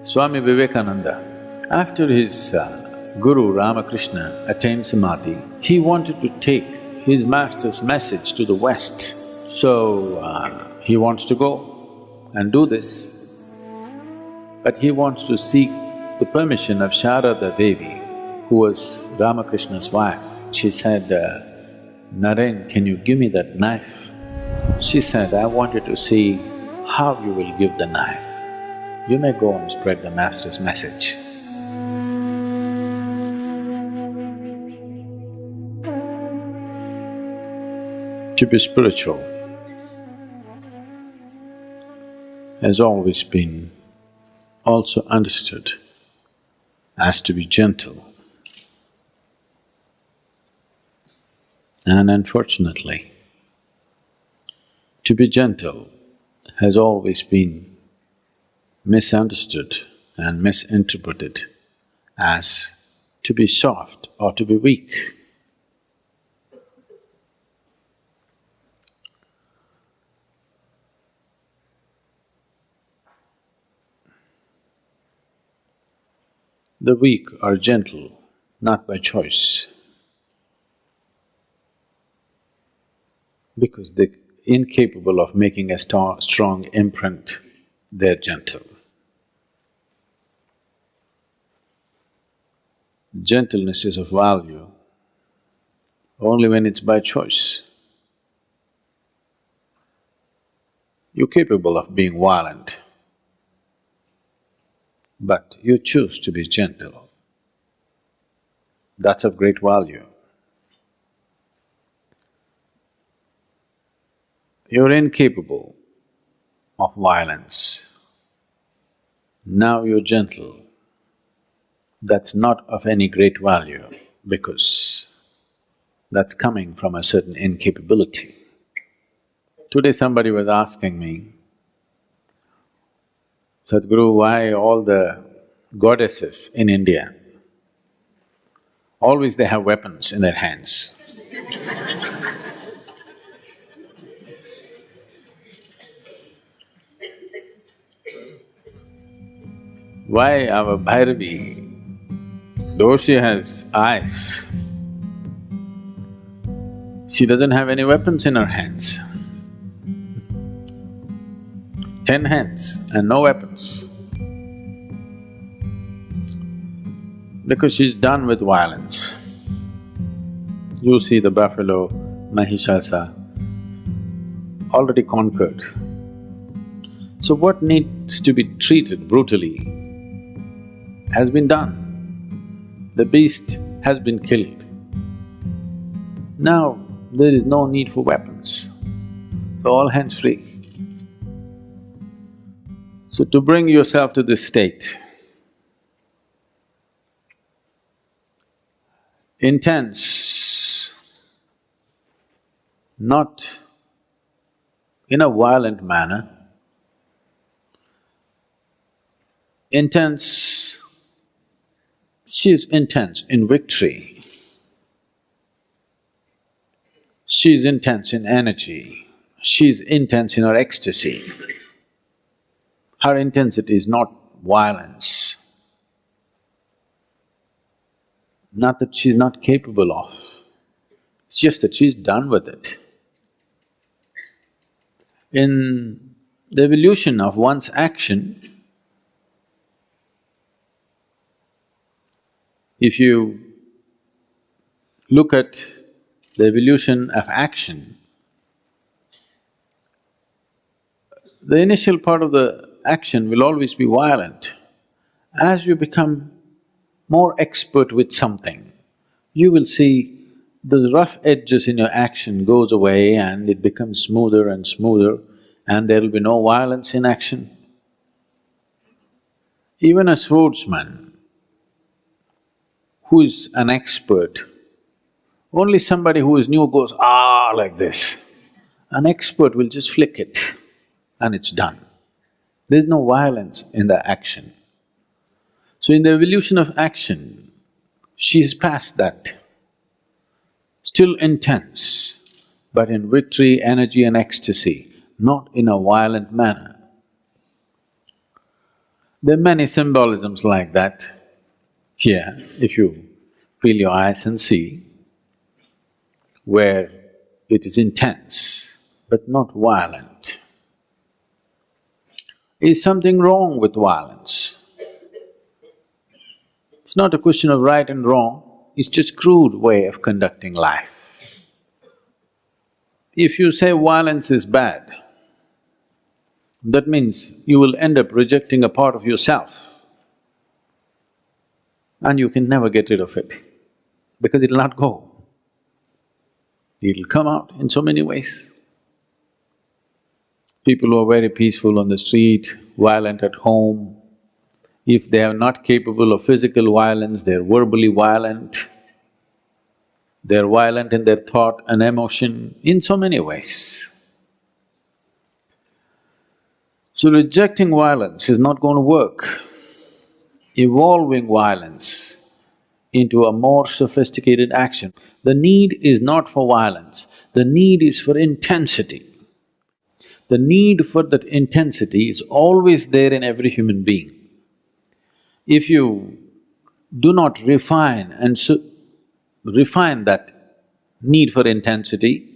Swami Vivekananda, after his Guru Ramakrishna attained Samadhi, he wanted to take his master's message to the West. So, he wants to go and do this, but he wants to seek the permission of Sharada Devi, who was Ramakrishna's wife. She said, Naren, can you give me that knife? She said, I wanted to see how you will give the knife. You may go and spread the master's message. To be spiritual has always been also understood as to be gentle. And unfortunately, to be gentle has always been misunderstood and misinterpreted as to be soft or to be weak. The weak are gentle, not by choice, because they're incapable of making a strong imprint, they're gentle. Gentleness is of value only when it's by choice. You're capable of being violent, but you choose to be gentle. That's of great value. You're incapable of violence. Now you're gentle. That's not of any great value because that's coming from a certain incapability. Today somebody was asking me, Sadhguru, why all the goddesses in India, always they have weapons in their hands? Why our Bhairavi, though she has eyes, she doesn't have any weapons in her hands. 10 hands and no weapons. Because she's done with violence. You see the buffalo, Mahishasa, already conquered. So what needs to be treated brutally has been done. The beast has been killed. Now there is no need for weapons, so all hands free. So to bring yourself to this state, intense, not in a violent manner, intense, she is intense in victory, she is intense in energy, she is intense in her ecstasy. Her intensity is not violence, not that she's not capable of, it's just that she's done with it. In the evolution of one's action, if you look at the evolution of action, the initial part of the action will always be violent. As you become more expert with something, you will see the rough edges in your action goes away and it becomes smoother and smoother and there will be no violence in action. Even a swordsman who is an expert, only somebody who is new goes, ah, like this. An expert will just flick it and it's done. There's no violence in the action. So in the evolution of action, she's past that. Still intense, but in victory, energy and ecstasy, not in a violent manner. There are many symbolisms like that here, if you feel your eyes and see, where it is intense but not violent. Is something wrong with violence? It's not a question of right and wrong, it's just crude way of conducting life. If you say violence is bad, that means you will end up rejecting a part of yourself and you can never get rid of it because it'll not go. It'll come out in so many ways. People who are very peaceful on the street, violent at home, if they are not capable of physical violence, they're verbally violent, they're violent in their thought and emotion in so many ways. So rejecting violence is not going to work. Evolving violence into a more sophisticated action. The need is not for violence, the need is for intensity. The need for that intensity is always there in every human being. If you do not refine that need for intensity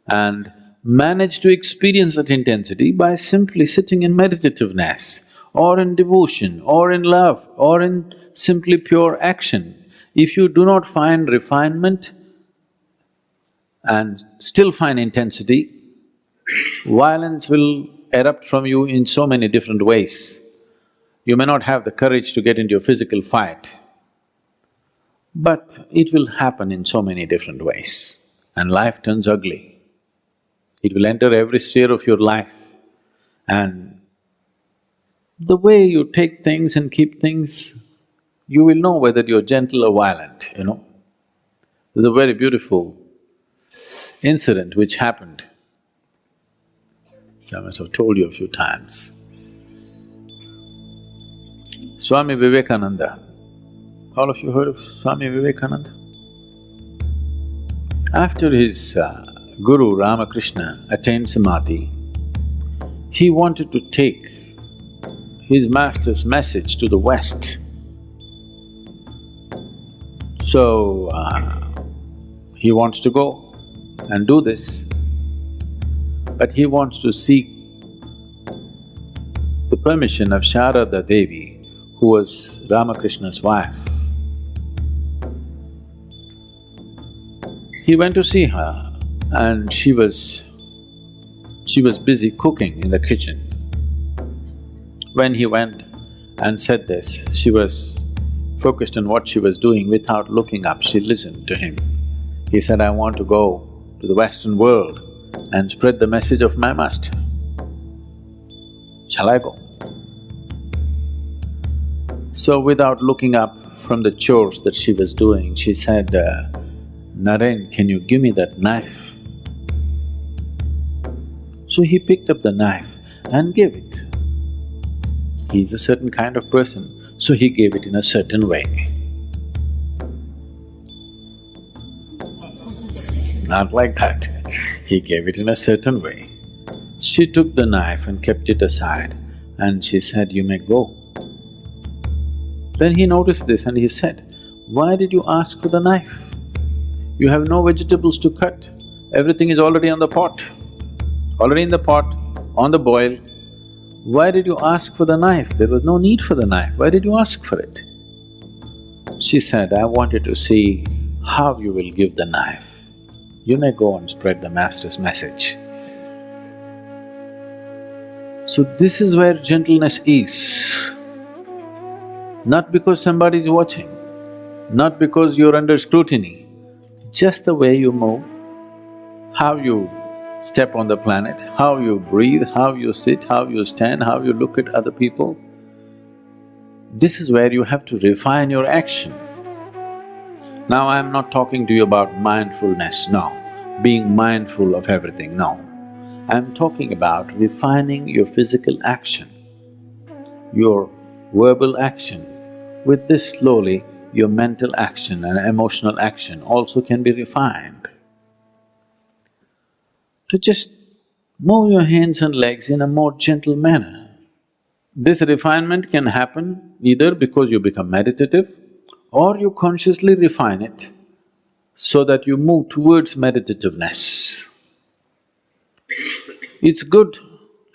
and manage to experience that intensity by simply sitting in meditativeness or in devotion or in love or in simply pure action, if you do not find refinement and still find intensity, violence will erupt from you in so many different ways. You may not have the courage to get into a physical fight, but it will happen in so many different ways and life turns ugly. It will enter every sphere of your life and the way you take things and keep things, you will know whether you're gentle or violent, you know. There's a very beautiful incident which happened. I must have told you a few times. Swami Vivekananda, all of you heard of Swami Vivekananda? After his Guru Ramakrishna attained Samadhi, he wanted to take his master's message to the West. So, he wants to go and do this, but he wants to seek the permission of Sharada Devi, who was Ramakrishna's wife. He went to see her and she was busy cooking in the kitchen. When he went and said this, she was focused on what she was doing without looking up, she listened to him. He said, I want to go to the Western world and spread the message of my master. Shall I go? So without looking up from the chores that she was doing, she said, Naren, can you give me that knife? So he picked up the knife and gave it. He's a certain kind of person, so he gave it in a certain way. Not like that, he gave it in a certain way. She took the knife and kept it aside and she said, you may go. Then he noticed this and he said, why did you ask for the knife? You have no vegetables to cut, everything is already on the pot, already in the pot, on the boil. Why did you ask for the knife? There was no need for the knife, why did you ask for it? She said, I wanted to see how you will give the knife. You may go and spread the master's message. So this is where gentleness is. Not because somebody is watching, not because you're under scrutiny, just the way you move, how you step on the planet, how you breathe, how you sit, how you stand, how you look at other people. This is where you have to refine your action. Now I'm not talking to you about mindfulness, no, being mindful of everything, no. I'm talking about refining your physical action, your verbal action. With this slowly, your mental action and emotional action also can be refined. To just move your hands and legs in a more gentle manner. This refinement can happen either because you become meditative or you consciously refine it so that you move towards meditativeness. It's good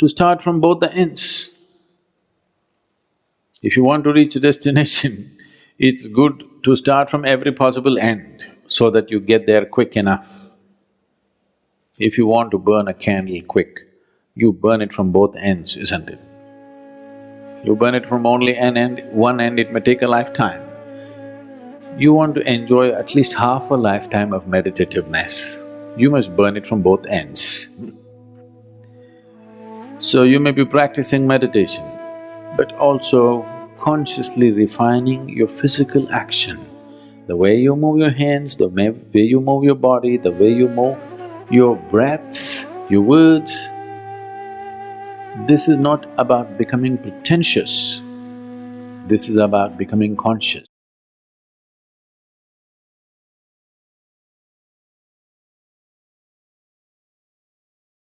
to start from both the ends. If you want to reach a destination, it's good to start from every possible end so that you get there quick enough. If you want to burn a candle quick, you burn it from both ends, isn't it? You burn it from only one end, it may take a lifetime. You want to enjoy at least half a lifetime of meditativeness, you must burn it from both ends. So you may be practicing meditation, but also consciously refining your physical action. The way you move your hands, the way you move your body, the way you move your breath, your words. This is not about becoming pretentious, this is about becoming conscious.